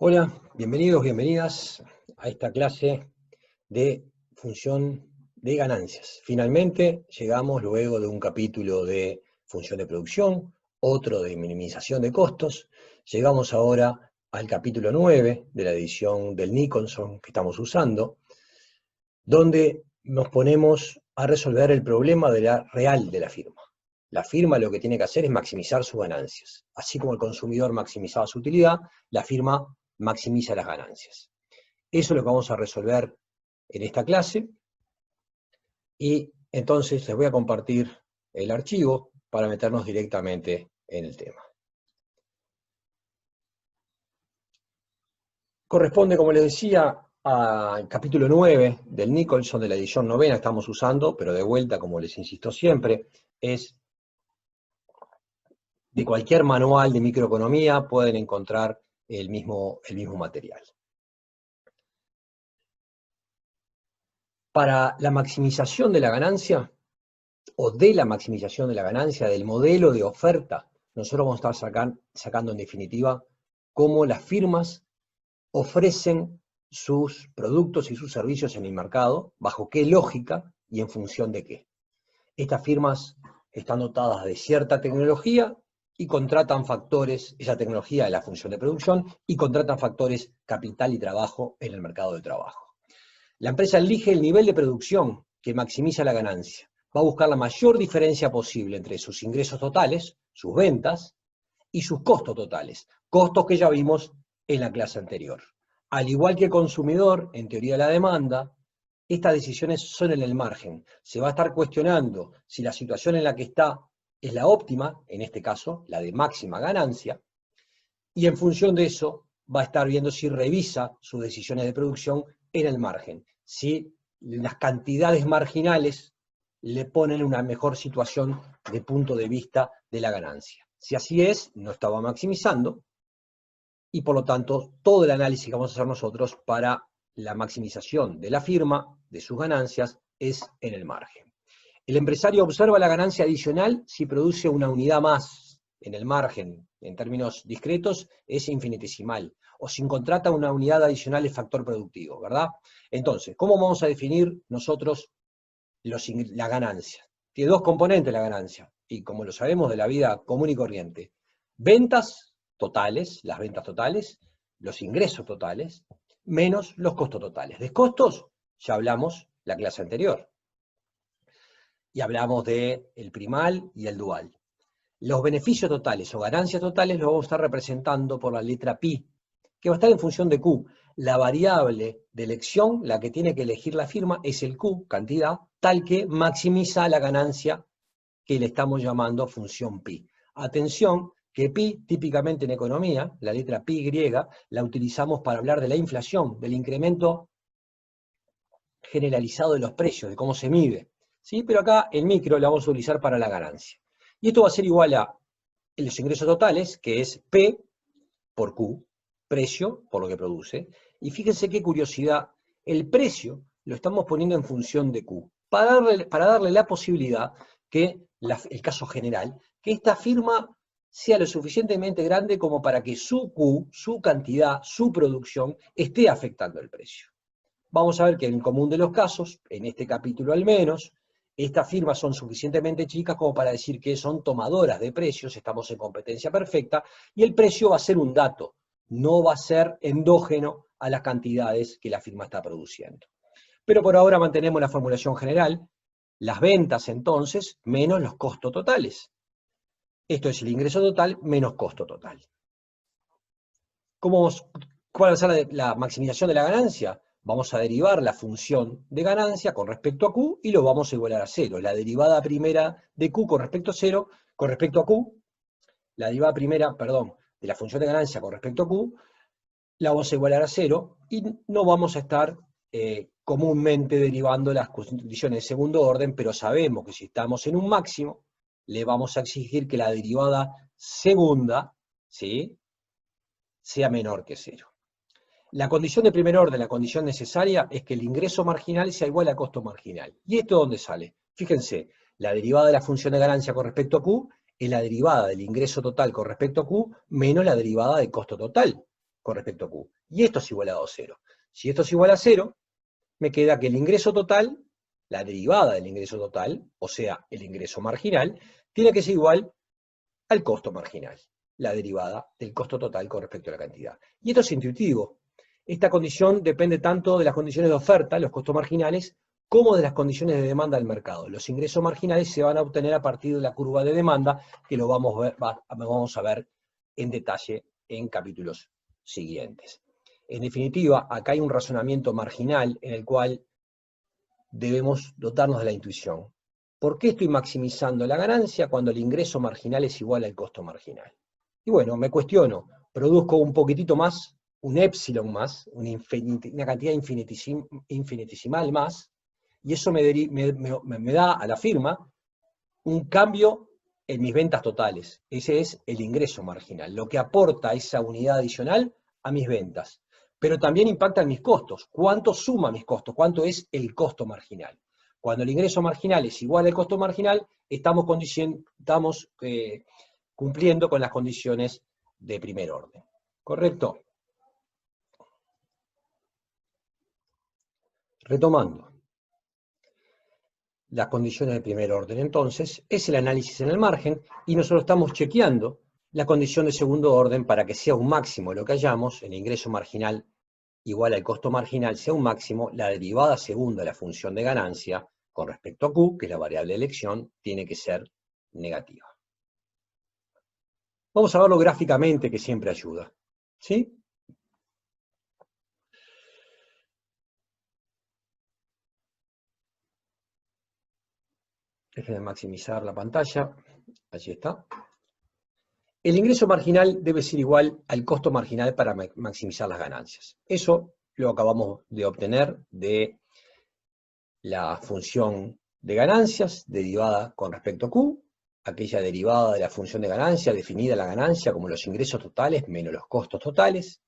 Hola, bienvenidos, bienvenidas a esta clase de función de ganancias. Finalmente llegamos luego de un capítulo de función de producción, otro de minimización de costos, llegamos ahora al capítulo 9 de la edición del Nicholson que estamos usando, donde nos ponemos a resolver el problema real de la firma. La firma lo que tiene que hacer es maximizar sus ganancias. Así como el consumidor maximizaba su utilidad, la firma maximiza las ganancias. Eso es lo que vamos a resolver en esta clase. Y entonces les voy a compartir el archivo para meternos directamente en el tema. Corresponde, como les decía, al capítulo 9 del Nicholson de la edición novena que estamos usando, pero de vuelta, como les insisto siempre, es de cualquier manual de microeconomía pueden encontrar el mismo material. Para la maximización de la ganancia, o de la maximización de la ganancia, del modelo de oferta, nosotros vamos a estar sacando en definitiva cómo las firmas ofrecen sus productos y sus servicios en el mercado, bajo qué lógica y en función de qué. Estas firmas están dotadas de cierta tecnología y contratan factores, esa tecnología de la función de producción, y contratan factores capital y trabajo en el mercado de trabajo. La empresa elige el nivel de producción que maximiza la ganancia. Va a buscar la mayor diferencia posible entre sus ingresos totales, sus ventas, y sus costos totales, costos que ya vimos en la clase anterior. Al igual que el consumidor, en teoría de la demanda, estas decisiones son en el margen. Se va a estar cuestionando si la situación en la que está es la óptima, en este caso, la de máxima ganancia, y en función de eso va a estar viendo si revisa sus decisiones de producción en el margen, si las cantidades marginales le ponen una mejor situación de punto de vista de la ganancia. Si así es, no estaba maximizando, y por lo tanto todo el análisis que vamos a hacer nosotros para la maximización de la firma, de sus ganancias, es en el margen. El empresario observa la ganancia adicional si produce una unidad más en el margen, en términos discretos, es infinitesimal, o si contrata una unidad adicional de factor productivo, ¿verdad? Entonces, ¿cómo vamos a definir nosotros la ganancia? Tiene dos componentes la ganancia, y como lo sabemos de la vida común y corriente, ventas totales, las ventas totales, los ingresos totales, menos los costos totales. De costos ya hablamos la clase anterior, y hablamos del primal y el dual. Los beneficios totales o ganancias totales los vamos a estar representando por la letra pi, que va a estar en función de Q. La variable de elección, la que tiene que elegir la firma, es el Q, cantidad, tal que maximiza la ganancia que le estamos llamando función pi. Atención, que pi, típicamente en economía, la letra pi griega, la utilizamos para hablar de la inflación, del incremento generalizado de los precios, de cómo se mide. ¿Sí? Pero acá el micro la vamos a utilizar para la ganancia. Y esto va a ser igual a los ingresos totales, que es P por Q, precio por lo que produce. Y fíjense qué curiosidad, el precio lo estamos poniendo en función de Q, para darle la posibilidad que, el caso general, que esta firma sea lo suficientemente grande como para que su Q, su cantidad, su producción, esté afectando el precio. Vamos a ver que en el común de los casos, en este capítulo al menos, estas firmas son suficientemente chicas como para decir que son tomadoras de precios, estamos en competencia perfecta, y el precio va a ser un dato, no va a ser endógeno a las cantidades que la firma está produciendo. Pero por ahora mantenemos la formulación general, las ventas entonces menos los costos totales. Esto es el ingreso total menos costo total. ¿Cuál va a ser la maximización de la ganancia? Vamos a derivar la función de ganancia con respecto a Q y lo vamos a igualar a 0. La derivada primera de Q con respecto a Q, la derivada primera, perdón, de la función de ganancia con respecto a Q, la vamos a igualar a 0 y no vamos a estar comúnmente derivando las condiciones de segundo orden, pero sabemos que si estamos en un máximo, le vamos a exigir que la derivada segunda, ¿sí?, sea menor que 0. La condición de primer orden, la condición necesaria, es que el ingreso marginal sea igual a costo marginal. ¿Y esto dónde sale? Fíjense, la derivada de la función de ganancia con respecto a Q es la derivada del ingreso total con respecto a Q menos la derivada del costo total. con respecto a Q. Y esto es igualado a 0. Si esto es igual a 0, me queda que el ingreso total, la derivada del ingreso total, o sea, el ingreso marginal, tiene que ser igual al costo marginal, la derivada del costo total con respecto a la cantidad. Y esto es intuitivo. Esta condición depende tanto de las condiciones de oferta, los costos marginales, como de las condiciones de demanda del mercado. Los ingresos marginales se van a obtener a partir de la curva de demanda, que lo vamos a ver en detalle en capítulos siguientes. En definitiva, acá hay un razonamiento marginal en el cual debemos dotarnos de la intuición. ¿Por qué estoy maximizando la ganancia cuando el ingreso marginal es igual al costo marginal? Y bueno, me cuestiono, produzco un poquitito más, un épsilon más, una cantidad infinitesimal más, y eso me da a la firma un cambio en mis ventas totales. Ese es el ingreso marginal, lo que aporta esa unidad adicional a mis ventas. Pero también impacta en mis costos. ¿Cuánto suma mis costos? ¿Cuánto es el costo marginal? Cuando el ingreso marginal es igual al costo marginal, estamos cumpliendo con las condiciones de primer orden. ¿Correcto? Retomando. Las condiciones de primer orden, entonces, es el análisis en el margen, y nosotros estamos chequeando la condición de segundo orden para que sea un máximo lo que hallamos, el ingreso marginal igual al costo marginal sea un máximo, la derivada segunda de la función de ganancia con respecto a Q, que es la variable de elección, tiene que ser negativa. Vamos a verlo gráficamente, que siempre ayuda. ¿Sí? Dejen de maximizar la pantalla. Allí está. El ingreso marginal debe ser igual al costo marginal para maximizar las ganancias. Eso lo acabamos de obtener de la función de ganancias derivada con respecto a Q, aquella derivada de la función de ganancia, definida la ganancia como los ingresos totales menos los costos totales.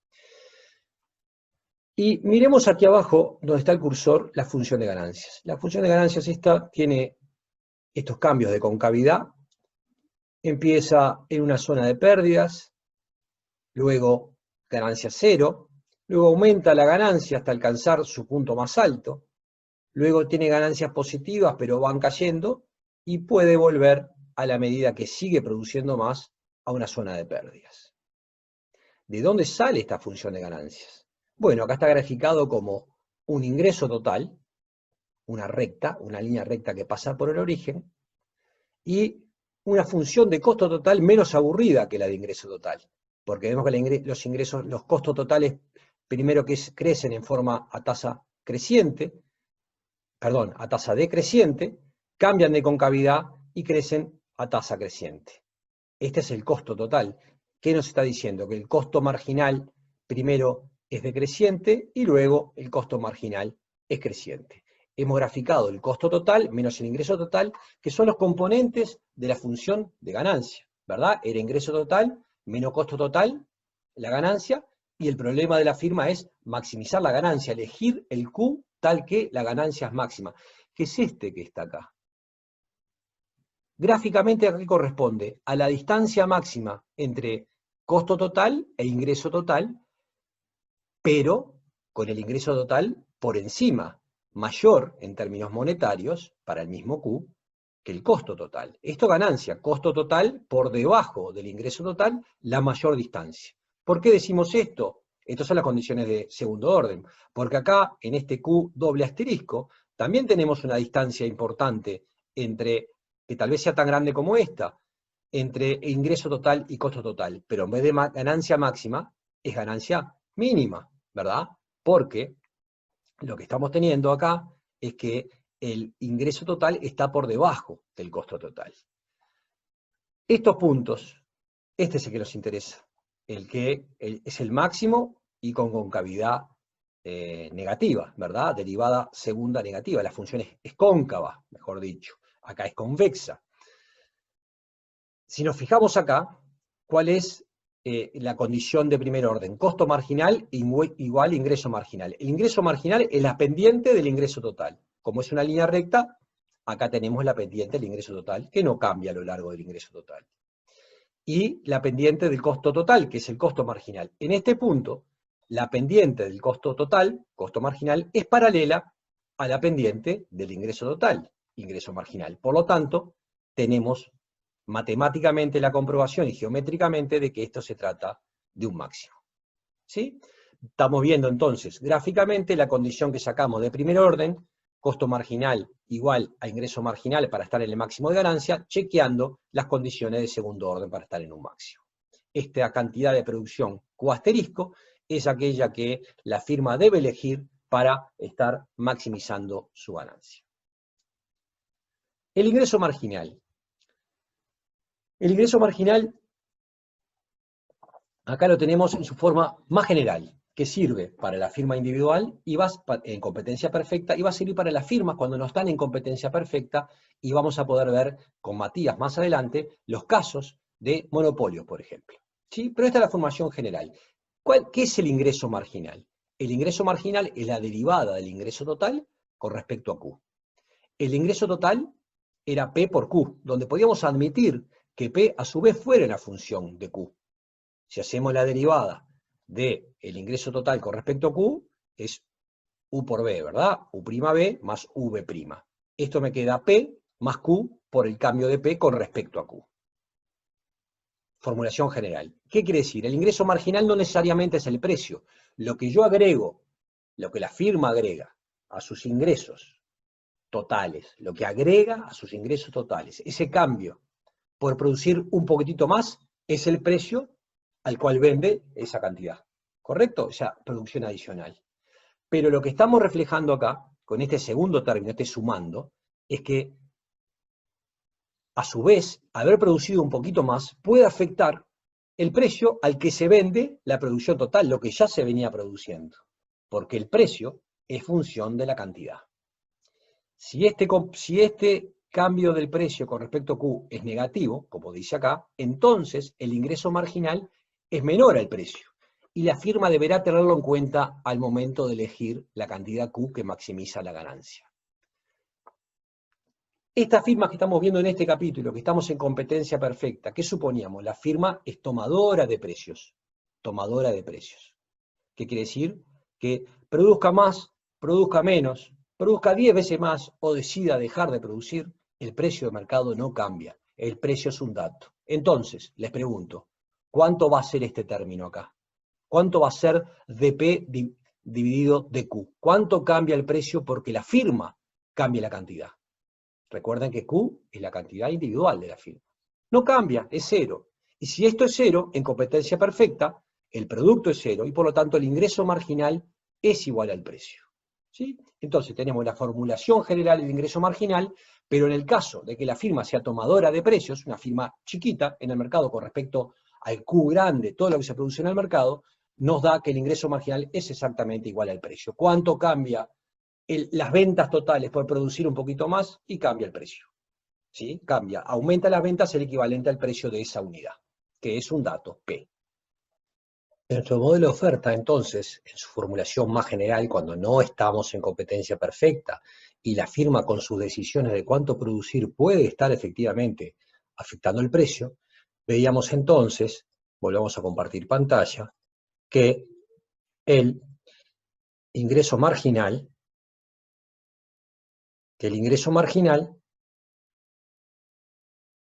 Y miremos aquí abajo, donde está el cursor, la función de ganancias. La función de ganancias esta tiene estos cambios de concavidad. Empieza en una zona de pérdidas, luego ganancia cero, luego aumenta la ganancia hasta alcanzar su punto más alto, luego tiene ganancias positivas pero van cayendo, y puede volver a la medida que sigue produciendo más a una zona de pérdidas. ¿De dónde sale esta función de ganancias? Bueno, acá está graficado como un ingreso total, una recta, una línea recta que pasa por el origen, y una función de costo total menos aburrida que la de ingreso total, porque vemos que los costos totales, primero que crecen en forma a tasa decreciente, cambian de concavidad y crecen a tasa creciente. Este es el costo total. ¿Qué nos está diciendo? Que el costo marginal primero es decreciente y luego el costo marginal es creciente. Hemos graficado el costo total menos el ingreso total, que son los componentes de la función de ganancia, ¿verdad? El ingreso total menos costo total, la ganancia, y el problema de la firma es maximizar la ganancia, elegir el Q tal que la ganancia es máxima, que es este que está acá. Gráficamente, ¿a qué corresponde? A la distancia máxima entre costo total e ingreso total, pero con el ingreso total por encima, mayor en términos monetarios, para el mismo Q, que el costo total. Esto ganancia, costo total por debajo del ingreso total, la mayor distancia. ¿Por qué decimos esto? Estas son las condiciones de segundo orden, porque acá, en este Q doble asterisco, también tenemos una distancia importante entre, que tal vez sea tan grande como esta, entre ingreso total y costo total, pero en vez de ganancia máxima, es ganancia mínima, ¿verdad? Porque lo que estamos teniendo acá es que el ingreso total está por debajo del costo total. Estos puntos, este es el que nos interesa, es el máximo y con concavidad negativa, ¿verdad? Derivada segunda negativa, la función es cóncava, mejor dicho, acá es convexa. Si nos fijamos acá, ¿cuál es la condición de primer orden? Costo marginal igual ingreso marginal. El ingreso marginal es la pendiente del ingreso total. Como es una línea recta, acá tenemos la pendiente del ingreso total, que no cambia a lo largo del ingreso total. y la pendiente del costo total, que es el costo marginal. En este punto, la pendiente del costo total, costo marginal, es paralela a la pendiente del ingreso total, ingreso marginal. Por lo tanto, tenemos matemáticamente la comprobación y geométricamente de que esto se trata de un máximo. ¿Sí? Estamos viendo entonces gráficamente la condición que sacamos de primer orden, costo marginal igual a ingreso marginal para estar en el máximo de ganancia, chequeando las condiciones de segundo orden para estar en un máximo. Esta cantidad de producción Q asterisco es aquella que la firma debe elegir para estar maximizando su ganancia. El ingreso marginal. El ingreso marginal, acá lo tenemos en su forma más general, que sirve para la firma individual y va en competencia perfecta, y va a servir para las firmas cuando no están en competencia perfecta, y vamos a poder ver con Matías más adelante los casos de monopolio, por ejemplo. ¿Sí? Pero esta es la formación general. ¿Qué es el ingreso marginal? El ingreso marginal es la derivada del ingreso total con respecto a Q. El ingreso total era P por Q, donde podíamos admitir que P a su vez fuera una función de Q. Si hacemos la derivada del ingreso total con respecto a Q, es U por B, ¿verdad? U'B más V'. Esto me queda P más Q por el cambio de P con respecto a Q. Formulación general. ¿Qué quiere decir? El ingreso marginal no necesariamente es el precio. Lo que yo agrego, lo que la firma agrega a sus ingresos totales, lo que agrega a sus ingresos totales, ese cambio por producir un poquitito más, es el precio al cual vende esa cantidad. ¿Correcto? Esa producción adicional. Pero lo que estamos reflejando acá, con este segundo término, este sumando, es que a su vez, haber producido un poquito más puede afectar el precio al que se vende la producción total, lo que ya se venía produciendo, porque el precio es función de la cantidad. Si este cambio del precio con respecto a Q es negativo, como dice acá, entonces el ingreso marginal es menor al precio, y la firma deberá tenerlo en cuenta al momento de elegir la cantidad Q que maximiza la ganancia. Esta firma que estamos viendo en este capítulo, que estamos en competencia perfecta, ¿qué suponíamos? La firma es tomadora de precios. Tomadora de precios. ¿Qué quiere decir? Que produzca más, produzca menos, produzca 10 veces más o decida dejar de producir, el precio de mercado no cambia. El precio es un dato. Entonces, les pregunto, ¿cuánto va a ser este término acá? ¿Cuánto va a ser dP dividido dQ? ¿Cuánto cambia el precio porque la firma cambia la cantidad? Recuerden que Q es la cantidad individual de la firma. No cambia, es cero. Y si esto es cero, en competencia perfecta, el producto es cero y por lo tanto el ingreso marginal es igual al precio. ¿Sí? Entonces tenemos la formulación general del ingreso marginal, pero en el caso de que la firma sea tomadora de precios, una firma chiquita en el mercado con respecto al Q grande, todo lo que se produce en el mercado, nos da que el ingreso marginal es exactamente igual al precio. ¿Cuánto cambia las ventas totales por producir un poquito más y cambia el precio? ¿Sí? Cambia, aumenta las ventas el equivalente al precio de esa unidad, que es un dato, P. Nuestro modelo de oferta, entonces, en su formulación más general, cuando no estamos en competencia perfecta y la firma con sus decisiones de cuánto producir puede estar efectivamente afectando el precio, veíamos entonces, volvamos a compartir pantalla, que el ingreso marginal,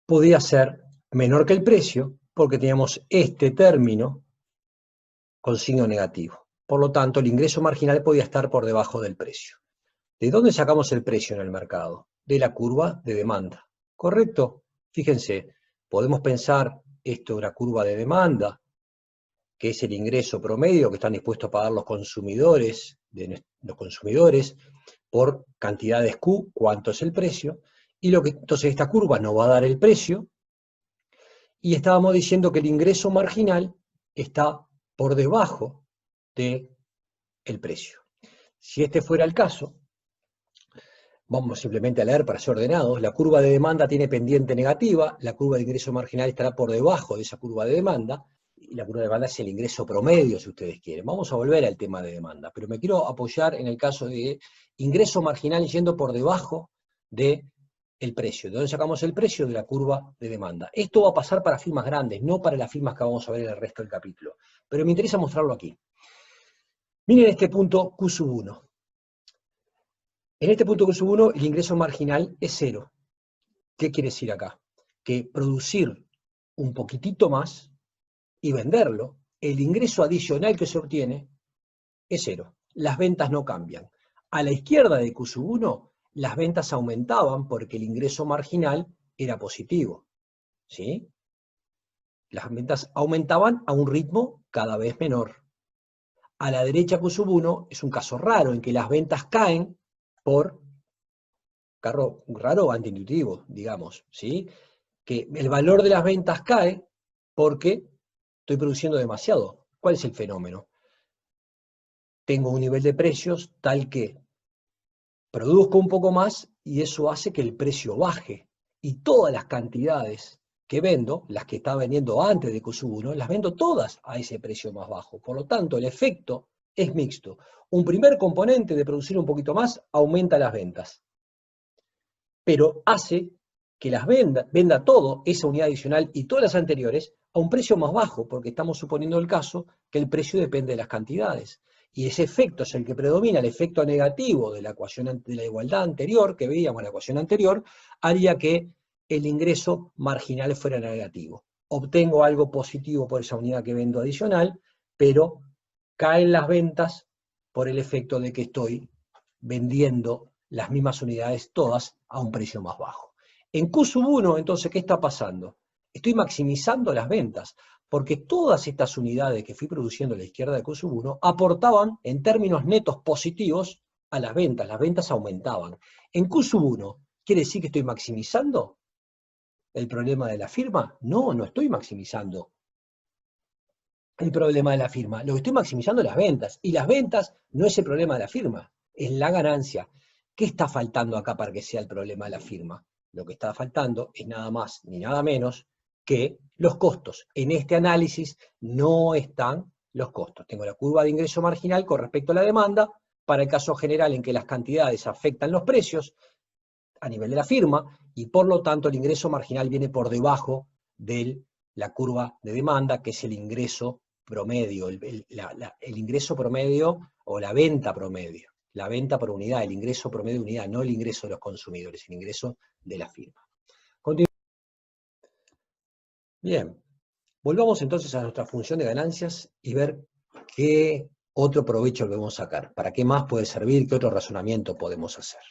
podía ser menor que el precio porque teníamos este término con signo negativo. Por lo tanto, el ingreso marginal podía estar por debajo del precio. ¿De dónde sacamos el precio en el mercado? De la curva de demanda. ¿Correcto? Fíjense, podemos pensar esto de una curva de demanda, que es el ingreso promedio que están dispuestos a pagar los consumidores, por cantidades Q, cuánto es el precio, y entonces esta curva nos va a dar el precio, y estábamos diciendo que el ingreso marginal está por debajo del precio. Si este fuera el caso, vamos simplemente a leer para ser ordenados, la curva de demanda tiene pendiente negativa, la curva de ingreso marginal estará por debajo de esa curva de demanda, y la curva de demanda es el ingreso promedio, si ustedes quieren. Vamos a volver al tema de demanda, pero me quiero apoyar en el caso de ingreso marginal yendo por debajo de el precio. ¿De dónde sacamos el precio? De la curva de demanda. Esto va a pasar para firmas grandes, no para las firmas que vamos a ver en el resto del capítulo. Pero me interesa mostrarlo aquí. Miren este punto Q1. En este punto Q1 el ingreso marginal es 0. ¿Qué quiere decir acá? Que producir un poquitito más y venderlo, el ingreso adicional que se obtiene es 0. Las ventas no cambian. A la izquierda de Q1, las ventas aumentaban porque el ingreso marginal era positivo. ¿Sí? Las ventas aumentaban a un ritmo cada vez menor. A la derecha Q1 es un caso raro en que las ventas caen por, raro o antiintuitivo, digamos, ¿sí? Que el valor de las ventas cae porque estoy produciendo demasiado. ¿Cuál es el fenómeno? Tengo un nivel de precios tal que produzco un poco más y eso hace que el precio baje. Y todas las cantidades que vendo, las que estaba vendiendo antes de Q1, las vendo todas a ese precio más bajo. Por lo tanto, el efecto es mixto. Un primer componente de producir un poquito más aumenta las ventas, pero hace que las venda todo, esa unidad adicional y todas las anteriores, a un precio más bajo, porque estamos suponiendo el caso que el precio depende de las cantidades. Y ese efecto es el que predomina, el efecto negativo de la ecuación de la igualdad anterior, que veíamos en la ecuación anterior, haría que el ingreso marginal fuera negativo. Obtengo algo positivo por esa unidad que vendo adicional, pero caen las ventas por el efecto de que estoy vendiendo las mismas unidades todas a un precio más bajo. En Q1, entonces, ¿qué está pasando? Estoy maximizando las ventas, porque todas estas unidades que fui produciendo a la izquierda de Q1 aportaban en términos netos positivos a las ventas aumentaban. En Q1, ¿quiere decir que estoy maximizando el problema de la firma? No, no estoy maximizando el problema de la firma. Lo que estoy maximizando es las ventas, y las ventas no es el problema de la firma, es la ganancia. ¿Qué está faltando acá para que sea el problema de la firma? Lo que está faltando es nada más ni nada menos que los costos. En este análisis no están los costos. Tengo la curva de ingreso marginal con respecto a la demanda, para el caso general en que las cantidades afectan los precios a nivel de la firma, y por lo tanto el ingreso marginal viene por debajo de la curva de demanda, que es el ingreso promedio, el ingreso promedio o la venta promedio. La venta por unidad, el ingreso promedio de unidad, no el ingreso de los consumidores, el ingreso de la firma. Bien, volvamos entonces a nuestra función de ganancias y ver qué otro provecho le podemos sacar, para qué más puede servir, qué otro razonamiento podemos hacer.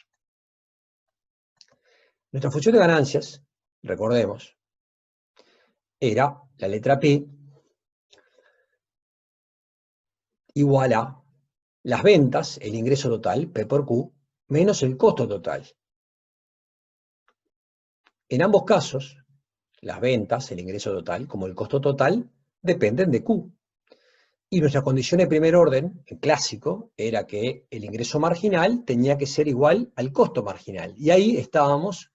Nuestra función de ganancias, recordemos, era la letra P igual a las ventas, el ingreso total, P por Q, menos el costo total. En ambos casos, las ventas, el ingreso total, como el costo total, dependen de Q. Y nuestra condición de primer orden, en clásico, era que el ingreso marginal tenía que ser igual al costo marginal. Y ahí estábamos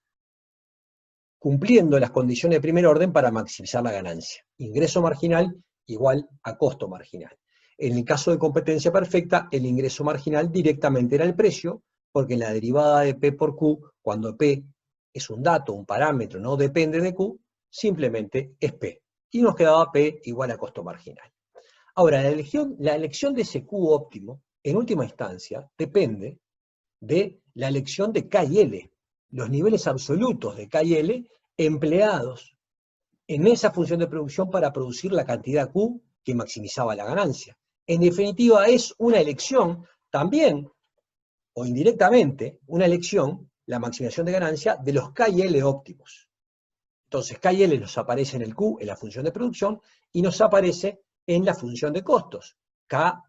cumpliendo las condiciones de primer orden para maximizar la ganancia. Ingreso marginal igual a costo marginal. En el caso de competencia perfecta, el ingreso marginal directamente era el precio, porque en la derivada de P por Q, cuando P es un dato, un parámetro, no depende de Q, simplemente es P. Y nos quedaba P igual a costo marginal. Ahora, la elección de ese Q óptimo, en última instancia, depende de la elección de K y L, los niveles absolutos de K y L empleados en esa función de producción para producir la cantidad Q que maximizaba la ganancia. En definitiva, es una elección también, o indirectamente, una elección, la maximización de ganancia, de los K y L óptimos. Entonces, K y L nos aparece en el Q, en la función de producción, y nos aparece en la función de costos. K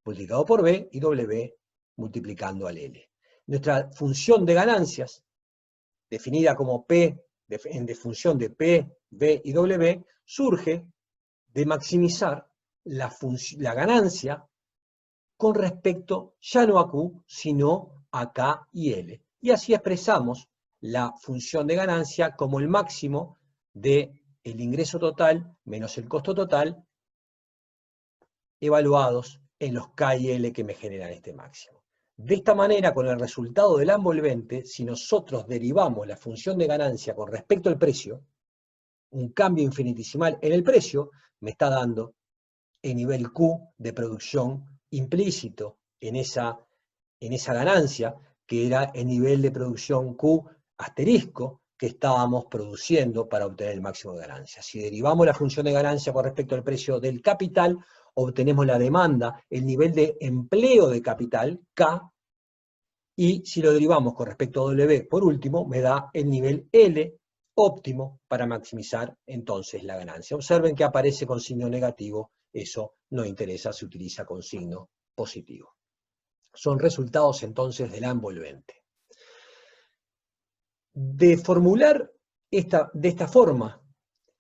multiplicado por B y W multiplicando al L. Nuestra función de ganancias, definida como P en función de P, B y W, surge de maximizar la ganancia con respecto ya no a Q, sino a K y L. Y así expresamos la función de ganancia como el máximo del ingreso total menos el costo total, evaluados en los K y L que me generan este máximo. De esta manera, con el resultado de la envolvente, si nosotros derivamos la función de ganancia con respecto al precio, un cambio infinitesimal en el precio me está dando el nivel Q de producción implícito en esa ganancia, que era el nivel de producción Q asterisco que estábamos produciendo para obtener el máximo de ganancia. Si derivamos la función de ganancia con respecto al precio del capital, obtenemos la demanda, el nivel de empleo de capital, K, y si lo derivamos con respecto a W, por último, me da el nivel L óptimo para maximizar entonces la ganancia. Observen que aparece con signo negativo, eso no interesa, se utiliza con signo positivo. Son resultados entonces de la envolvente. De formular de esta forma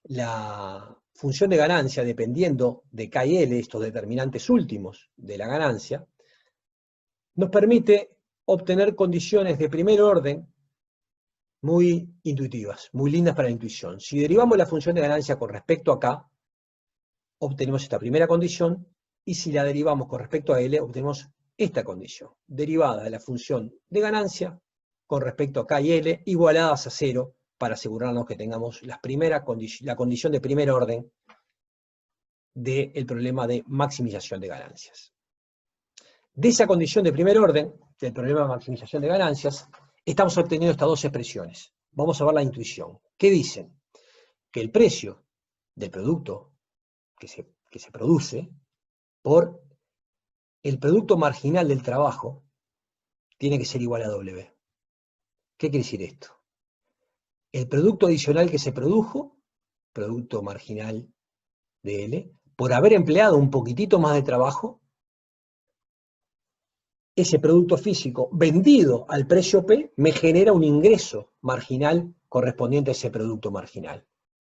la función de ganancia dependiendo de K y L, estos determinantes últimos de la ganancia, nos permite obtener condiciones de primer orden muy intuitivas, muy lindas para la intuición. Si derivamos la función de ganancia con respecto a K, obtenemos esta primera condición, y si la derivamos con respecto a L, obtenemos esta condición, derivada de la función de ganancia con respecto a K y L, igualadas a 0, para asegurarnos que tengamos la condición de primer orden del problema de maximización de ganancias. De esa condición de primer orden, del problema de maximización de ganancias, estamos obteniendo estas dos expresiones. Vamos a ver la intuición. ¿Qué dicen? Que el precio del producto que se produce por el producto marginal del trabajo tiene que ser igual a W. ¿Qué quiere decir esto? El producto adicional que se produjo, producto marginal de L, por haber empleado un poquitito más de trabajo, ese producto físico vendido al precio P me genera un ingreso marginal correspondiente a ese producto marginal.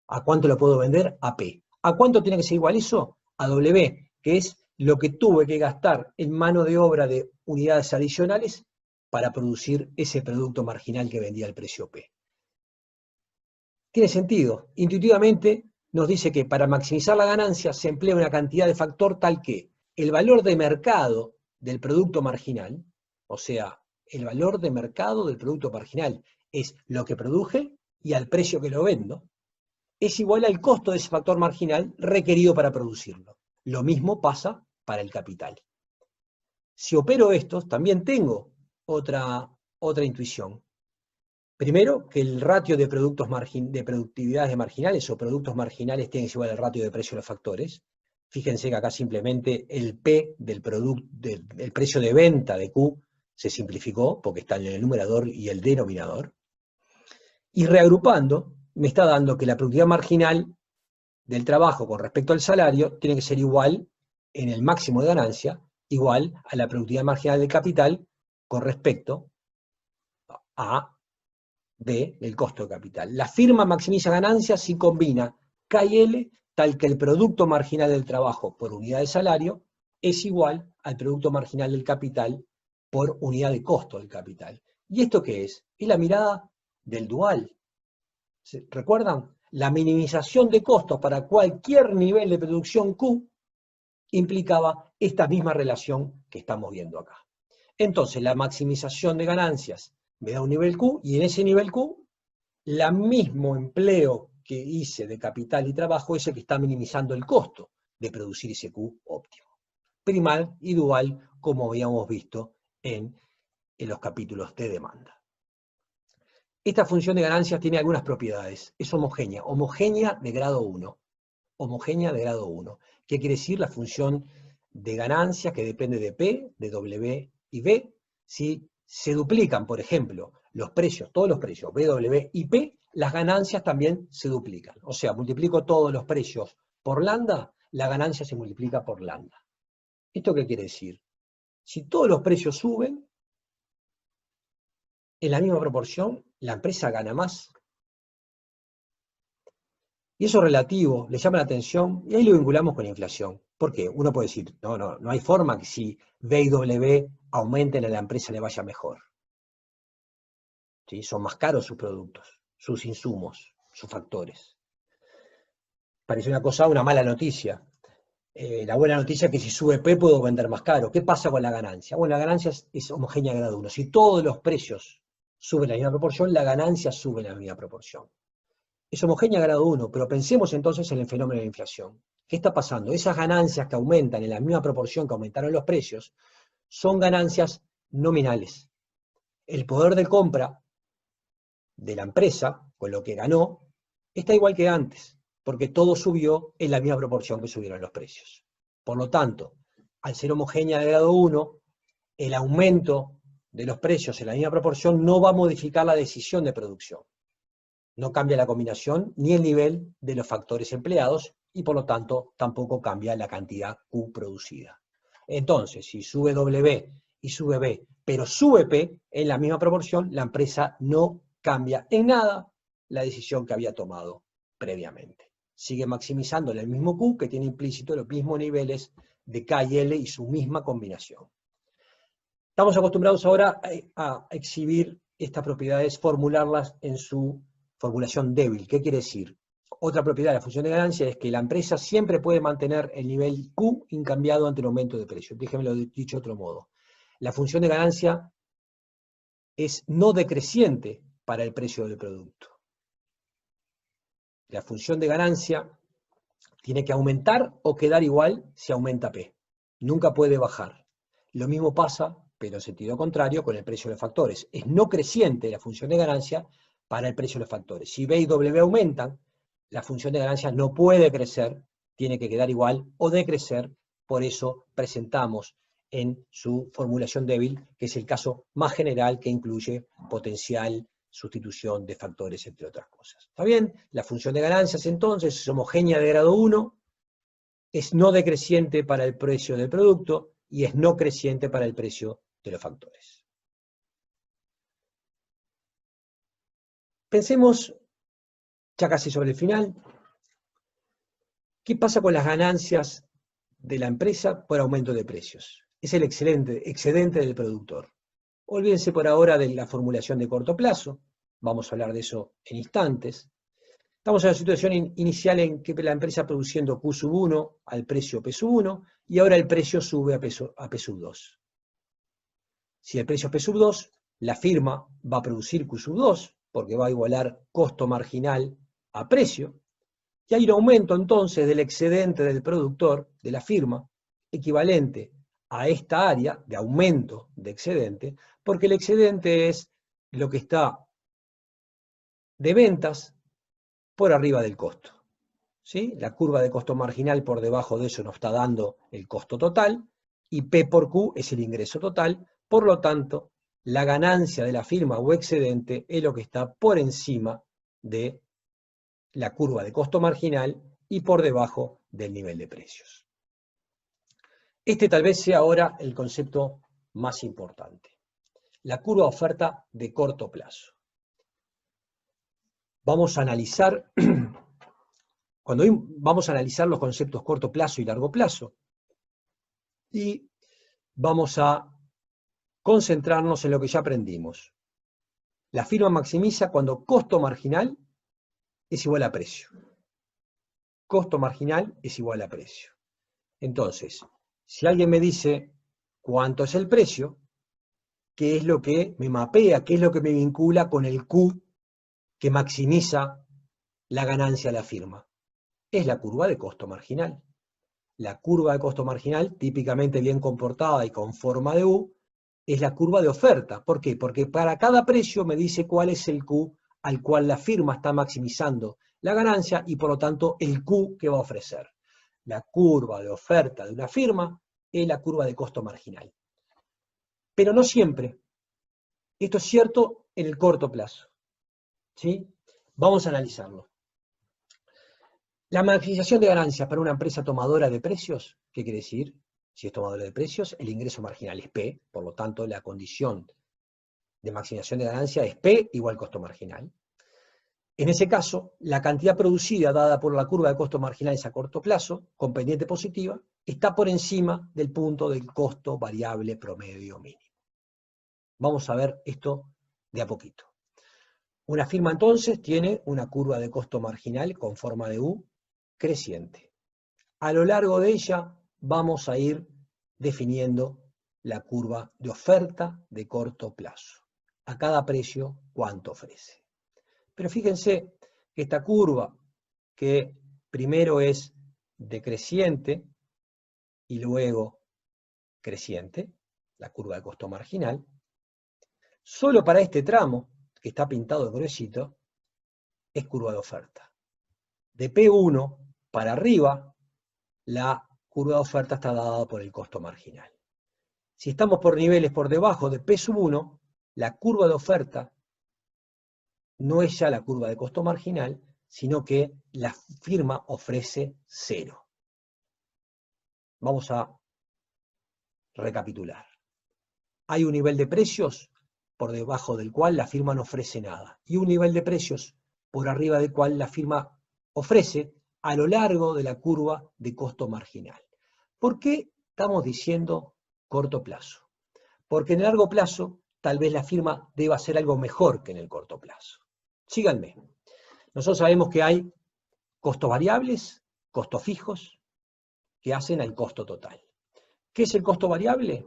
¿A cuánto lo puedo vender? A P. ¿A cuánto tiene que ser igual eso? A W, que es lo que tuve que gastar en mano de obra de unidades adicionales para producir ese producto marginal que vendía al precio P. Tiene sentido. Intuitivamente nos dice que para maximizar la ganancia se emplea una cantidad de factor tal que el valor de mercado del producto marginal, o sea, el valor de mercado del producto marginal es lo que produje y al precio que lo vendo, es igual al costo de ese factor marginal requerido para producirlo. Lo mismo pasa para el capital. Si opero estos, también tengo otra intuición. Primero, que el ratio de productividades marginales o productos marginales tiene que ser igual al ratio de precio de los factores. Fíjense que acá simplemente el P del precio de venta de Q se simplificó porque está en el numerador y el denominador. Y reagrupando, me está dando que la productividad marginal del trabajo con respecto al salario tiene que ser igual, en el máximo de ganancia, igual a la productividad marginal del capital con respecto a B, el costo de capital. La firma maximiza ganancias si combina K y L, tal que el producto marginal del trabajo por unidad de salario es igual al producto marginal del capital por unidad de costo del capital. ¿Y esto qué es? Es la mirada del dual. ¿Recuerdan? La minimización de costos para cualquier nivel de producción Q implicaba esta misma relación que estamos viendo acá. Entonces, la maximización de ganancias me da un nivel Q, y en ese nivel Q, el mismo empleo que hice de capital y trabajo es el que está minimizando el costo de producir ese Q óptimo. Primal y dual, como habíamos visto en los capítulos de demanda. Esta función de ganancias tiene algunas propiedades. Es homogénea de grado 1. Homogénea de grado 1. ¿Qué quiere decir? La función de ganancias que depende de P, de W y B. Si se duplican, por ejemplo, los precios, todos los precios, B, W y P, las ganancias también se duplican. O sea, multiplico todos los precios por lambda, la ganancia se multiplica por lambda. ¿Esto qué quiere decir? Si todos los precios suben, en la misma proporción, la empresa gana más. Y eso relativo, le llama la atención, y ahí lo vinculamos con la inflación. ¿Por qué? Uno puede decir, no hay forma que si B y W aumenten a la empresa le vaya mejor. ¿Sí? Son más caros sus productos, sus insumos, sus factores. Parece una mala noticia. La buena noticia es que si sube P puedo vender más caro. ¿Qué pasa con la ganancia? Bueno, la ganancia es homogénea de grado 1. Si todos los precios suben en la misma proporción, la ganancia sube en la misma proporción. Es homogénea de grado 1, pero pensemos entonces en el fenómeno de la inflación. ¿Qué está pasando? Esas ganancias que aumentan en la misma proporción que aumentaron los precios son ganancias nominales. El poder de compra de la empresa, con lo que ganó, está igual que antes, porque todo subió en la misma proporción que subieron los precios. Por lo tanto, al ser homogénea de grado 1, el aumento de los precios en la misma proporción no va a modificar la decisión de producción. No cambia la combinación ni el nivel de los factores empleados y por lo tanto tampoco cambia la cantidad Q producida. Entonces, si sube W y sube B, pero sube P en la misma proporción, la empresa no cambia en nada la decisión que había tomado previamente. Sigue maximizando el mismo Q que tiene implícito los mismos niveles de K y L y su misma combinación. Estamos acostumbrados ahora a exhibir estas propiedades, formularlas en su formulación débil. ¿Qué quiere decir? Otra propiedad de la función de ganancia es que la empresa siempre puede mantener el nivel Q incambiado ante el aumento de precio. Déjenmelo dicho de otro modo. La función de ganancia es no decreciente para el precio del producto. La función de ganancia tiene que aumentar o quedar igual si aumenta P. Nunca puede bajar. Lo mismo pasa, pero en sentido contrario, con el precio de los factores. Es no creciente la función de ganancia para el precio de los factores. Si B y W aumentan, la función de ganancia no puede crecer, tiene que quedar igual o decrecer. Por eso presentamos en su formulación débil, que es el caso más general que incluye potencial sustitución de factores, entre otras cosas. ¿Está bien? La función de ganancias entonces es homogénea de grado 1, es no decreciente para el precio del producto y es no creciente para el precio de los factores. Pensemos, ya casi sobre el final, ¿qué pasa con las ganancias de la empresa por aumento de precios? Es el excedente del productor. Olvídense por ahora de la formulación de corto plazo, vamos a hablar de eso en instantes. Estamos en la situación inicial en que la empresa produciendo Q sub 1 al precio P sub 1 y ahora el precio sube a P sub 2. Si el precio es P sub 2, la firma va a producir Q sub 2 porque va a igualar costo marginal a precio y hay un aumento entonces del excedente del productor, de la firma, equivalente a esta área de aumento de excedente, porque el excedente es lo que está de ventas por arriba del costo. ¿Sí? La curva de costo marginal por debajo de eso nos está dando el costo total, y P por Q es el ingreso total, por lo tanto, la ganancia de la firma o excedente es lo que está por encima de la curva de costo marginal y por debajo del nivel de precios. Este tal vez sea ahora el concepto más importante. La curva de oferta de corto plazo. Vamos a analizar vamos a analizar los conceptos corto plazo y largo plazo, y vamos a concentrarnos en lo que ya aprendimos. La firma maximiza cuando costo marginal es igual a precio. Costo marginal es igual a precio. Entonces, si alguien me dice cuánto es el precio, qué es lo que me mapea, qué es lo que me vincula con el Q que maximiza la ganancia de la firma, es la curva de costo marginal. La curva de costo marginal, típicamente bien comportada y con forma de U, es la curva de oferta. ¿Por qué? Porque para cada precio me dice cuál es el Q al cual la firma está maximizando la ganancia y por lo tanto el Q que va a ofrecer. La curva de oferta de una firma es la curva de costo marginal. Pero no siempre. Esto es cierto en el corto plazo. ¿Sí? Vamos a analizarlo. La maximización de ganancias para una empresa tomadora de precios, ¿qué quiere decir? Si es tomadora de precios, el ingreso marginal es P, por lo tanto la condición de maximización de ganancia es P igual costo marginal. En ese caso, la cantidad producida dada por la curva de costos marginales a corto plazo, con pendiente positiva, está por encima del punto del costo variable promedio mínimo. Vamos a ver esto de a poquito. Una firma entonces tiene una curva de costo marginal con forma de U creciente. A lo largo de ella vamos a ir definiendo la curva de oferta de corto plazo. A cada precio, cuánto ofrece. Pero fíjense que esta curva, que primero es decreciente y luego creciente, la curva de costo marginal, solo para este tramo, que está pintado de gruesito, es curva de oferta. De P1 para arriba, la curva de oferta está dada por el costo marginal. Si estamos por niveles por debajo de P1, la curva de oferta no es ya la curva de costo marginal, sino que la firma ofrece 0. Vamos a recapitular. Hay un nivel de precios por debajo del cual la firma no ofrece nada, y un nivel de precios por arriba del cual la firma ofrece a lo largo de la curva de costo marginal. ¿Por qué estamos diciendo corto plazo? Porque en el largo plazo tal vez la firma deba hacer algo mejor que en el corto plazo. Síganme. Nosotros sabemos que hay costos variables, costos fijos, que hacen al costo total. ¿Qué es el costo variable?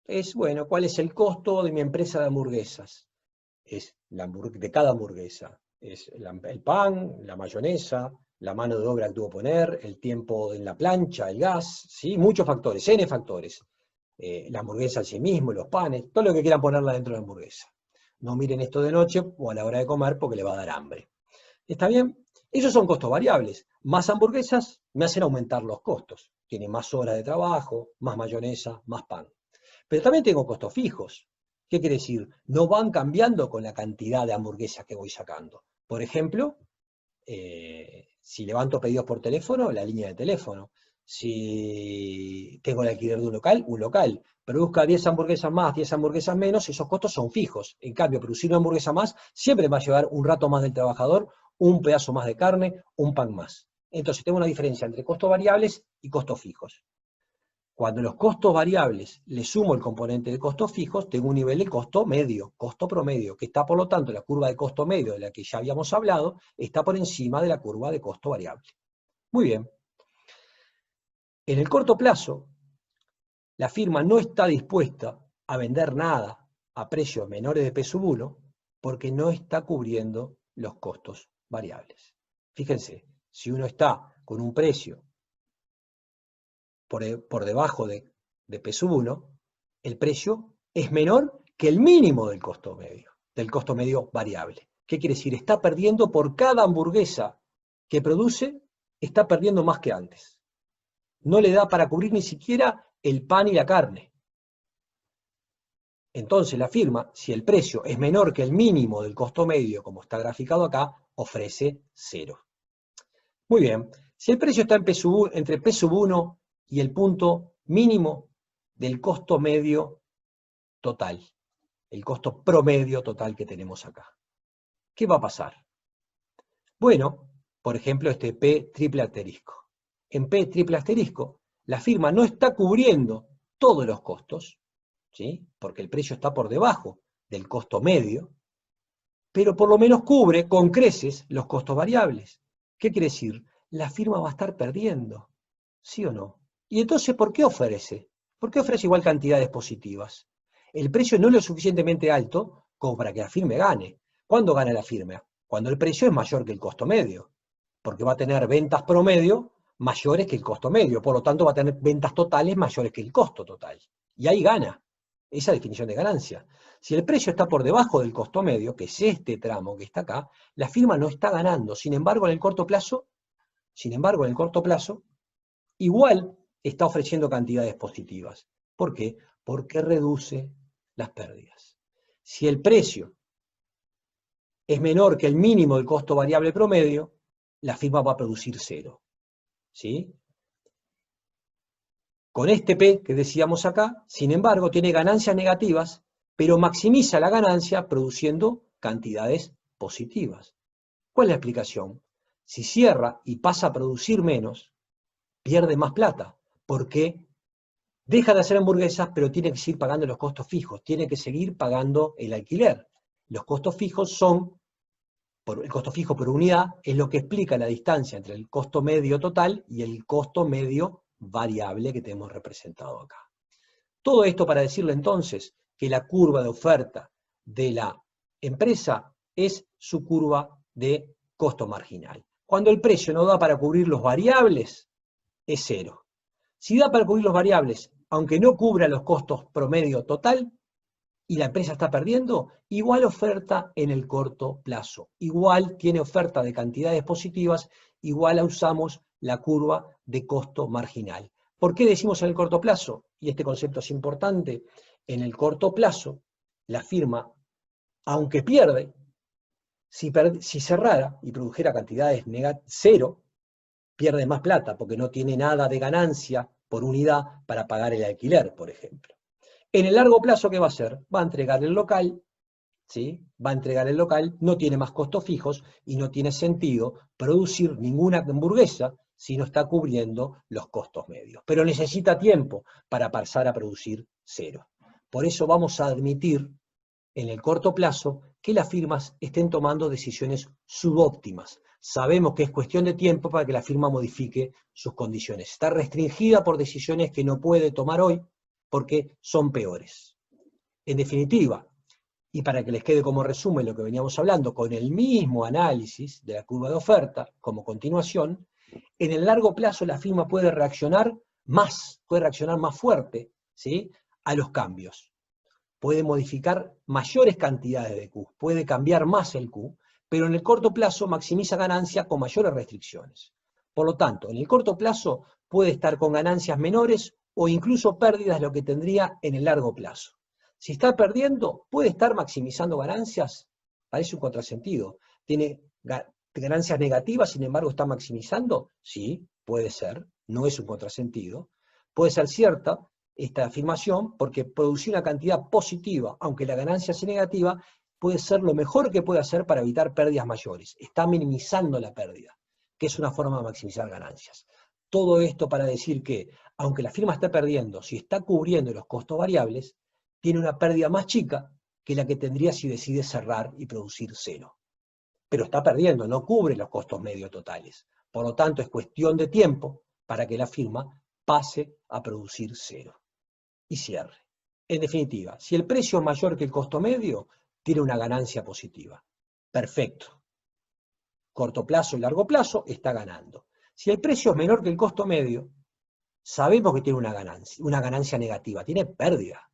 Es, bueno, ¿cuál es el costo de mi empresa de hamburguesas? Es de cada hamburguesa. Es el pan, la mayonesa, la mano de obra que tuvo que poner, el tiempo en la plancha, el gas, ¿sí? Muchos factores, N factores. La hamburguesa en sí mismo, los panes, todo lo que quieran ponerla dentro de la hamburguesa. No miren esto de noche o a la hora de comer porque le va a dar hambre. ¿Está bien? Esos son costos variables. Más hamburguesas me hacen aumentar los costos. Tiene más horas de trabajo, más mayonesa, más pan. Pero también tengo costos fijos. ¿Qué quiere decir? No van cambiando con la cantidad de hamburguesas que voy sacando. Por ejemplo, si levanto pedidos por teléfono, la línea de teléfono. Si tengo el alquiler de un local. Produzca 10 hamburguesas más, 10 hamburguesas menos, esos costos son fijos. En cambio, producir una hamburguesa más siempre va a llevar un rato más del trabajador, un pedazo más de carne, un pan más. Entonces tengo una diferencia entre costos variables y costos fijos. Cuando los costos variables le sumo el componente de costos fijos, tengo un nivel de costo medio, costo promedio, que está por lo tanto la curva de costo medio de la que ya habíamos hablado, está por encima de la curva de costo variable. Muy bien. En el corto plazo, la firma no está dispuesta a vender nada a precios menores de P1 porque no está cubriendo los costos variables. Fíjense, si uno está con un precio por debajo de P1, el precio es menor que el mínimo del costo medio variable. ¿Qué quiere decir? Está perdiendo por cada hamburguesa que produce, está perdiendo más que antes. No le da para cubrir ni siquiera el pan y la carne. Entonces la firma, si el precio es menor que el mínimo del costo medio, como está graficado acá, ofrece 0. Muy bien, si el precio está entre P1 y el punto mínimo del costo medio total, el costo promedio total que tenemos acá, ¿qué va a pasar? Bueno, por ejemplo, este P triple asterisco. En P triple asterisco, la firma no está cubriendo todos los costos, ¿sí? Porque el precio está por debajo del costo medio, pero por lo menos cubre con creces los costos variables. ¿Qué quiere decir? La firma va a estar perdiendo, ¿sí o no? Y entonces, ¿por qué ofrece? ¿Por qué ofrece igual cantidades positivas? El precio no es lo suficientemente alto como para que la firma gane. ¿Cuándo gana la firma? Cuando el precio es mayor que el costo medio, porque va a tener ventas promedio mayores que el costo medio, por lo tanto va a tener ventas totales mayores que el costo total. Y ahí gana, esa definición de ganancia. Si el precio está por debajo del costo medio, que es este tramo que está acá, la firma no está ganando. Sin embargo, en el corto plazo, igual está ofreciendo cantidades positivas. ¿Por qué? Porque reduce las pérdidas. Si el precio es menor que el mínimo del costo variable promedio, la firma va a producir 0. ¿Sí? Con este P que decíamos acá, sin embargo, tiene ganancias negativas, pero maximiza la ganancia produciendo cantidades positivas. ¿Cuál es la explicación? Si cierra y pasa a producir menos, pierde más plata, porque deja de hacer hamburguesas, pero tiene que seguir pagando los costos fijos, tiene que seguir pagando el alquiler. Los costos fijos son el costo fijo por unidad, es lo que explica la distancia entre el costo medio total y el costo medio variable que tenemos representado acá. Todo esto para decirle entonces que la curva de oferta de la empresa es su curva de costo marginal. Cuando el precio no da para cubrir los variables, es cero. Si da para cubrir los variables, aunque no cubra los costos promedio total, y la empresa está perdiendo, igual oferta en el corto plazo. Igual tiene oferta de cantidades positivas, igual usamos la curva de costo marginal. ¿Por qué decimos en el corto plazo? Y este concepto es importante. En el corto plazo, la firma, aunque pierde, si cerrara y produjera cantidades cero, pierde más plata porque no tiene nada de ganancia por unidad para pagar el alquiler, por ejemplo. En el largo plazo, ¿qué va a hacer? Va a entregar el local, ¿sí? Va a entregar el local, no tiene más costos fijos y no tiene sentido producir ninguna hamburguesa si no está cubriendo los costos medios. Pero necesita tiempo para pasar a producir cero. Por eso vamos a admitir en el corto plazo que las firmas estén tomando decisiones subóptimas. Sabemos que es cuestión de tiempo para que la firma modifique sus condiciones. Está restringida por decisiones que no puede tomar hoy porque son peores. En definitiva, y para que les quede como resumen lo que veníamos hablando, con el mismo análisis de la curva de oferta como continuación, en el largo plazo la firma puede reaccionar más fuerte, ¿sí?, a los cambios. Puede modificar mayores cantidades de Q, puede cambiar más el Q, pero en el corto plazo maximiza ganancia con mayores restricciones. Por lo tanto, en el corto plazo puede estar con ganancias menores o incluso pérdidas de lo que tendría en el largo plazo. Si está perdiendo, puede estar maximizando ganancias, parece un contrasentido. ¿Tiene ganancias negativas, sin embargo está maximizando? Sí, puede ser, no es un contrasentido. Puede ser cierta esta afirmación porque producir una cantidad positiva, aunque la ganancia sea negativa, puede ser lo mejor que puede hacer para evitar pérdidas mayores. Está minimizando la pérdida, que es una forma de maximizar ganancias. Todo esto para decir que, aunque la firma esté perdiendo, si está cubriendo los costos variables, tiene una pérdida más chica que la que tendría si decide cerrar y producir cero. Pero está perdiendo, no cubre los costos medio totales. Por lo tanto, es cuestión de tiempo para que la firma pase a producir cero y cierre. En definitiva, si el precio es mayor que el costo medio, tiene una ganancia positiva. Perfecto. Corto plazo y largo plazo está ganando. Si el precio es menor que el costo medio, sabemos que tiene una ganancia negativa, tiene pérdida.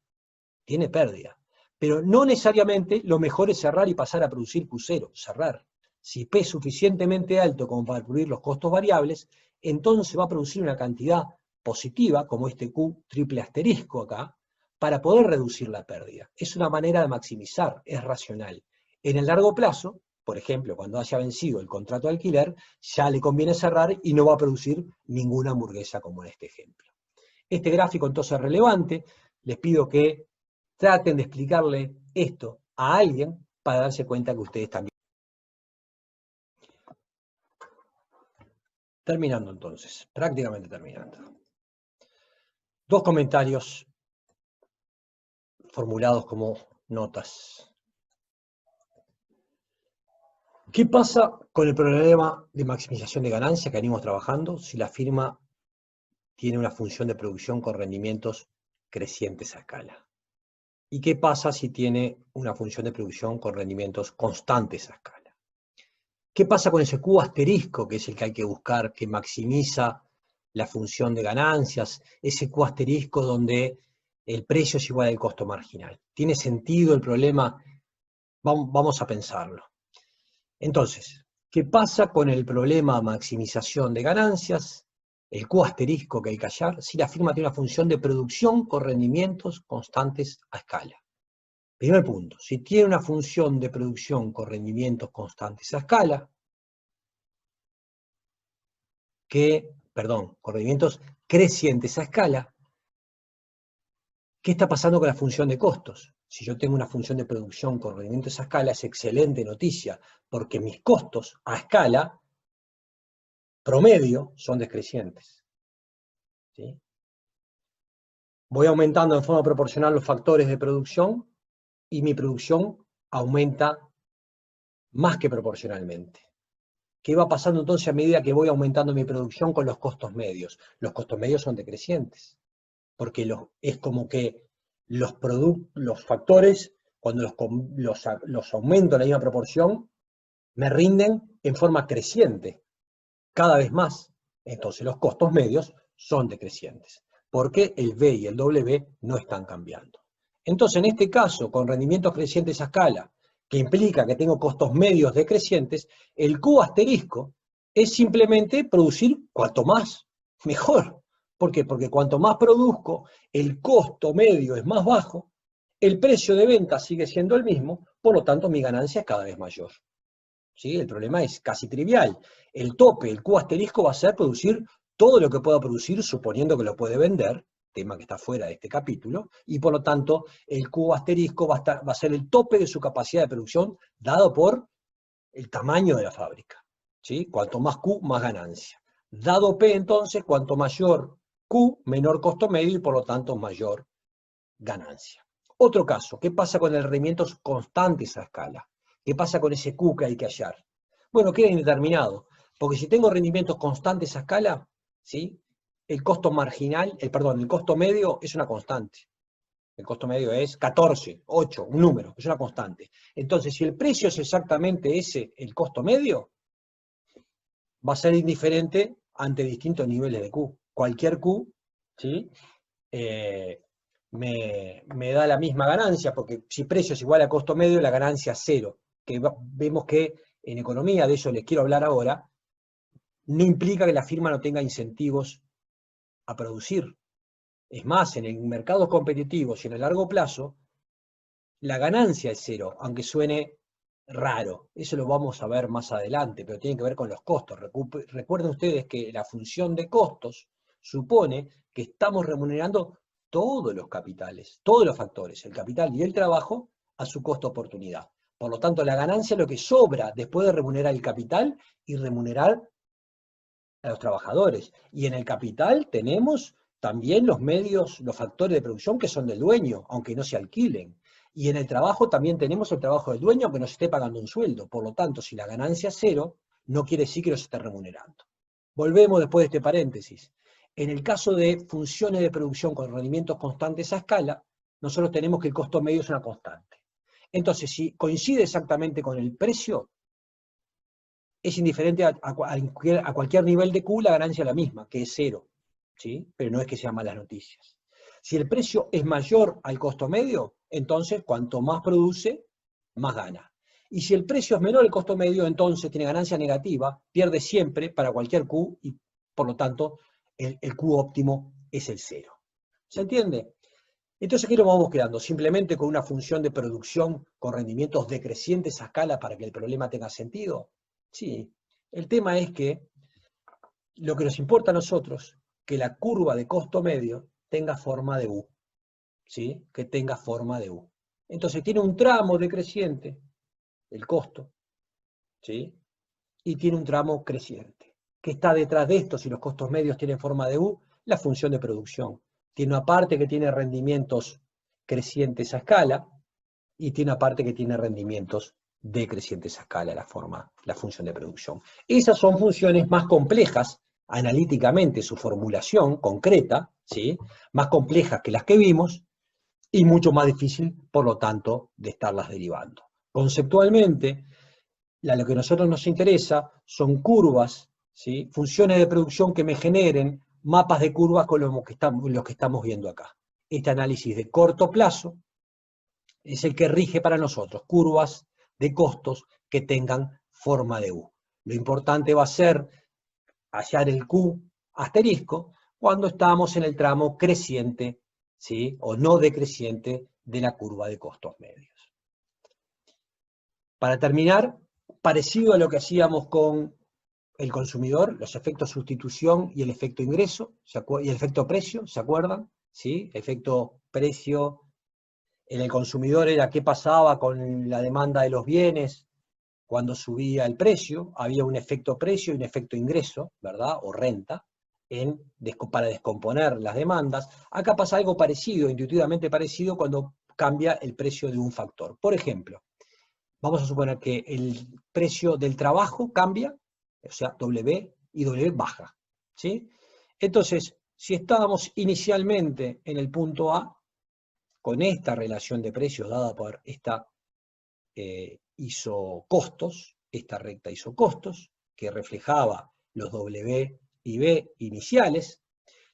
Pero no necesariamente lo mejor es cerrar y pasar a producir Q0, cerrar. Si P es suficientemente alto como para cubrir los costos variables, entonces va a producir una cantidad positiva, como este Q triple asterisco acá, para poder reducir la pérdida. Es una manera de maximizar, es racional. En el largo plazo, por ejemplo, cuando haya vencido el contrato de alquiler, ya le conviene cerrar y no va a producir ninguna hamburguesa como en este ejemplo. Este gráfico entonces es relevante, les pido que traten de explicarle esto a alguien para darse cuenta que ustedes también. Terminando entonces, prácticamente terminando. Dos comentarios formulados como notas. ¿Qué pasa con el problema de maximización de ganancia que venimos trabajando si la firma tiene una función de producción con rendimientos crecientes a escala? ¿Y qué pasa si tiene una función de producción con rendimientos constantes a escala? ¿Qué pasa con ese Q asterisco, que es el que hay que buscar, que maximiza la función de ganancias? Ese Q asterisco donde el precio es igual al costo marginal. ¿Tiene sentido el problema? Vamos a pensarlo. Entonces, ¿qué pasa con el problema maximización de ganancias? El Q asterisco que hay que hallar, si la firma tiene una función de producción con rendimientos constantes a escala. Primer punto, si tiene una función de producción con rendimientos constantes a escala, con rendimientos crecientes a escala, ¿qué está pasando con la función de costos? Si yo tengo una función de producción con rendimientos a escala, es excelente noticia, porque mis costos a escala promedio son decrecientes. ¿Sí? Voy aumentando en forma proporcional los factores de producción y mi producción aumenta más que proporcionalmente. ¿Qué va pasando entonces a medida que voy aumentando mi producción con los costos medios? Los costos medios son decrecientes, porque es como que los factores, cuando los aumento en la misma proporción, me rinden en forma creciente, cada vez más. Entonces los costos medios son decrecientes, porque el V y el W no están cambiando. Entonces, en este caso, con rendimientos crecientes a escala, que implica que tengo costos medios decrecientes, el Q asterisco es simplemente producir cuanto más, mejor. ¿Por qué? Porque cuanto más produzco, el costo medio es más bajo, el precio de venta sigue siendo el mismo, por lo tanto mi ganancia es cada vez mayor. ¿Sí? El problema es casi trivial. El tope, el Q asterisco, va a ser producir todo lo que pueda producir, suponiendo que lo puede vender, tema que está fuera de este capítulo, y por lo tanto el Q asterisco va a ser el tope de su capacidad de producción dado por el tamaño de la fábrica. ¿Sí? Cuanto más Q, más ganancia. Dado P, entonces, cuanto mayor Q, menor costo medio y por lo tanto mayor ganancia. Otro caso, ¿qué pasa con el rendimientos constantes a escala? ¿Qué pasa con ese Q que hay que hallar? Bueno, queda indeterminado, porque si tengo rendimientos constantes a escala, ¿sí? El costo marginal, el costo medio es una constante. El costo medio es 14, 8, un número, es una constante. Entonces, si el precio es exactamente ese, el costo medio, va a ser indiferente ante distintos niveles de Q. Cualquier Q, ¿sí? Me da la misma ganancia, porque si precio es igual a costo medio, la ganancia es cero. Vemos que en economía, de eso les quiero hablar ahora, no implica que la firma no tenga incentivos a producir. Es más, en el mercados competitivos y en el largo plazo, la ganancia es cero, aunque suene raro. Eso lo vamos a ver más adelante, pero tiene que ver con los costos. Recuerden ustedes que la función de costos supone que estamos remunerando todos los capitales, todos los factores, el capital y el trabajo, a su costo oportunidad. Por lo tanto, la ganancia es lo que sobra después de remunerar el capital y remunerar a los trabajadores. Y en el capital tenemos también los medios, los factores de producción que son del dueño, aunque no se alquilen. Y en el trabajo también tenemos el trabajo del dueño, aunque nos esté pagando un sueldo. Por lo tanto, si la ganancia es cero, no quiere decir que nos esté remunerando. Volvemos después de este paréntesis. En el caso de funciones de producción con rendimientos constantes a escala, nosotros tenemos que el costo medio es una constante. Entonces, si coincide exactamente con el precio, es indiferente a cualquier nivel de Q, la ganancia es la misma, que es cero, ¿sí? Pero no es que sean malas noticias. Si el precio es mayor al costo medio, entonces cuanto más produce, más gana. Y si el precio es menor al costo medio, entonces tiene ganancia negativa, pierde siempre para cualquier Q y por lo tanto el Q óptimo es el cero. ¿Se entiende? Entonces, ¿qué nos vamos quedando? Simplemente con una función de producción con rendimientos decrecientes a escala para que el problema tenga sentido. Sí, el tema es que lo que nos importa a nosotros, que la curva de costo medio tenga forma de U, ¿sí? Que tenga forma de U. Entonces tiene un tramo decreciente, el costo, ¿sí? Y tiene un tramo creciente. ¿Qué está detrás de esto si los costos medios tienen forma de U? La función de producción. Tiene una parte que tiene rendimientos crecientes a escala y tiene una parte que tiene rendimientos decrecientes a escala, la función de producción. Esas son funciones más complejas, analíticamente, su formulación concreta, ¿sí? Más complejas que las que vimos, y mucho más difícil, por lo tanto, de estarlas derivando. Conceptualmente, lo que a nosotros nos interesa son curvas, ¿sí? Funciones de producción que me generen mapas de curvas con los que estamos viendo acá. Este análisis de corto plazo es el que rige para nosotros, curvas de costos que tengan forma de U. Lo importante va a ser hallar el Q asterisco cuando estamos en el tramo creciente, ¿sí? O no decreciente de la curva de costos medios. Para terminar, parecido a lo que hacíamos con el consumidor, los efectos sustitución y el efecto ingreso, y el efecto precio, ¿se acuerdan? ¿Sí? Efecto precio en el consumidor era qué pasaba con la demanda de los bienes cuando subía el precio, había un efecto precio y un efecto ingreso, ¿verdad? O renta, para descomponer las demandas. Acá pasa algo parecido, intuitivamente parecido, cuando cambia el precio de un factor. Por ejemplo, vamos a suponer que el precio del trabajo cambia, o sea, W y W baja, ¿sí? Entonces, si estábamos inicialmente en el punto A, con esta relación de precios dada por esta isocostos, esta recta isocostos, que reflejaba los W y B iniciales,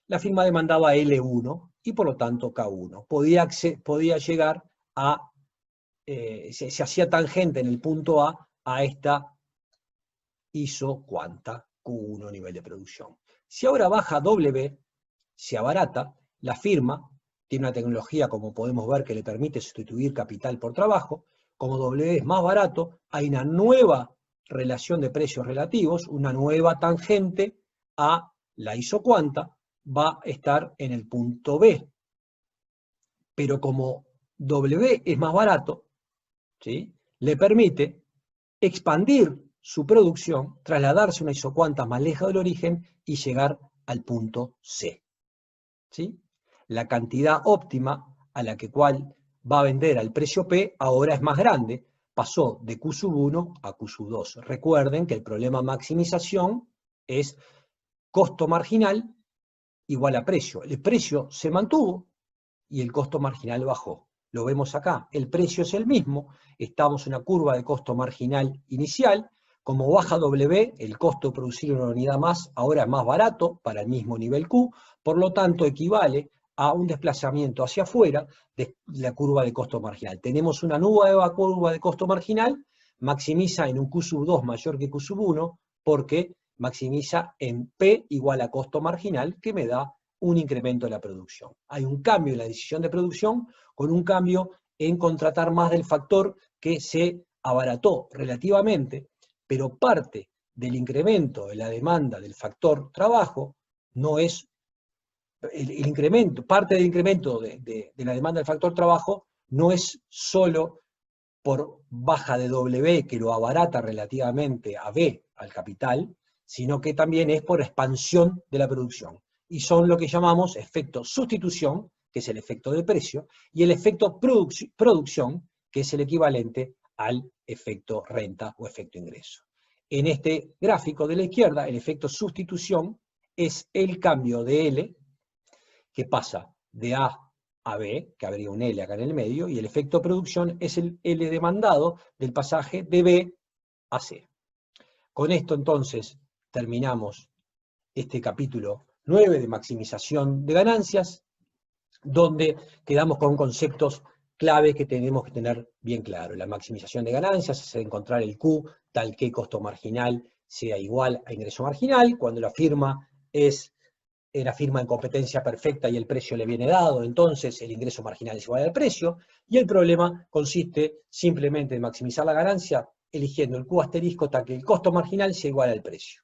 la firma demandaba L1 y por lo tanto K1. Podía llegar a, se hacía tangente en el punto A esta isocuanta Q1 nivel de producción. Si ahora baja W, se abarata, la firma tiene una tecnología, como podemos ver, que le permite sustituir capital por trabajo. Como W es más barato, hay una nueva relación de precios relativos, una nueva tangente a la isocuanta, va a estar en el punto B. Pero como W es más barato, ¿sí?, le permite expandir su producción, trasladarse una isocuanta más lejos del origen y llegar al punto C. ¿Sí? La cantidad óptima a la cual va a vender al precio P ahora es más grande, pasó de Q1 a Q2. Recuerden que el problema maximización es costo marginal igual a precio. El precio se mantuvo y el costo marginal bajó. Lo vemos acá, el precio es el mismo, estamos en una curva de costo marginal inicial, como baja W, el costo de producir una unidad más ahora es más barato para el mismo nivel Q, por lo tanto equivale a un desplazamiento hacia afuera de la curva de costo marginal. Tenemos una nueva curva de costo marginal, maximiza en un Q2 mayor que Q1, porque maximiza en P igual a costo marginal, que me da un incremento de la producción. Hay un cambio en la decisión de producción con un cambio en contratar más del factor que se abarató relativamente, pero parte del incremento de la demanda del factor trabajo no es el incremento, parte del incremento de la demanda del factor trabajo no es solo por baja de W, que lo abarata relativamente a B, al capital, sino que también es por expansión de la producción. Y son lo que llamamos efecto sustitución, que es el efecto de precio, y el efecto producción, que es el equivalente al efecto renta o efecto ingreso. En este gráfico de la izquierda, el efecto sustitución es el cambio de L, que pasa de A a B, que habría un L acá en el medio, y el efecto producción es el L demandado del pasaje de B a C. Con esto entonces terminamos este capítulo 9 de maximización de ganancias, donde quedamos con conceptos clave que tenemos que tener bien claro. La maximización de ganancias es encontrar el Q tal que costo marginal sea igual a ingreso marginal, cuando la firma es la firma en competencia perfecta y el precio le viene dado, entonces el ingreso marginal es igual al precio, y el problema consiste simplemente en maximizar la ganancia eligiendo el Q asterisco tal que el costo marginal sea igual al precio.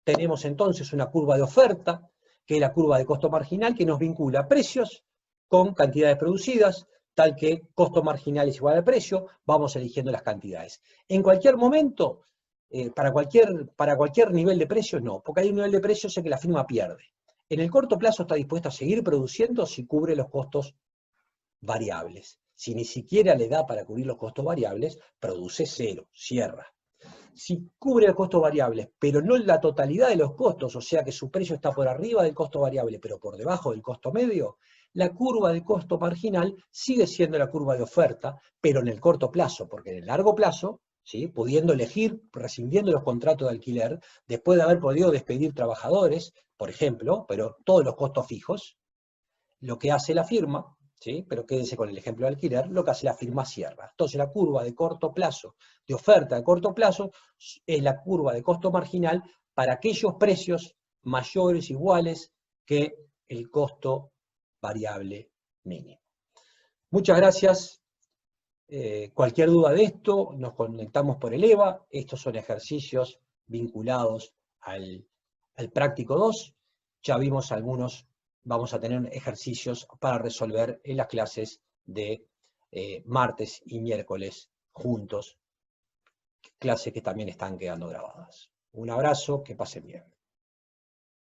Tenemos entonces una curva de oferta, que es la curva de costo marginal, que nos vincula precios con cantidades producidas, tal que costo marginal es igual al precio, vamos eligiendo las cantidades. En cualquier momento, para cualquier nivel de precio, no, porque hay un nivel de precios en que la firma pierde. En el corto plazo está dispuesta a seguir produciendo si cubre los costos variables. Si ni siquiera le da para cubrir los costos variables, produce cero, cierra. Si cubre los costos variables, pero no la totalidad de los costos, o sea que su precio está por arriba del costo variable, pero por debajo del costo medio, la curva de costo marginal sigue siendo la curva de oferta, pero en el corto plazo, porque en el largo plazo, ¿sí?, pudiendo elegir, rescindiendo los contratos de alquiler, después de haber podido despedir trabajadores, por ejemplo, pero todos los costos fijos, lo que hace la firma, ¿sí?, pero quédense con el ejemplo de alquiler, lo que hace la firma cierra. Entonces la curva de corto plazo, de oferta de corto plazo, es la curva de costo marginal para aquellos precios mayores, iguales que el costo variable mínimo. Muchas gracias. Cualquier duda de esto, nos conectamos por el EVA. Estos son ejercicios vinculados al práctico 2. Ya vimos algunos, vamos a tener ejercicios para resolver en las clases de martes y miércoles juntos, clases que también están quedando grabadas. Un abrazo, que pasen bien.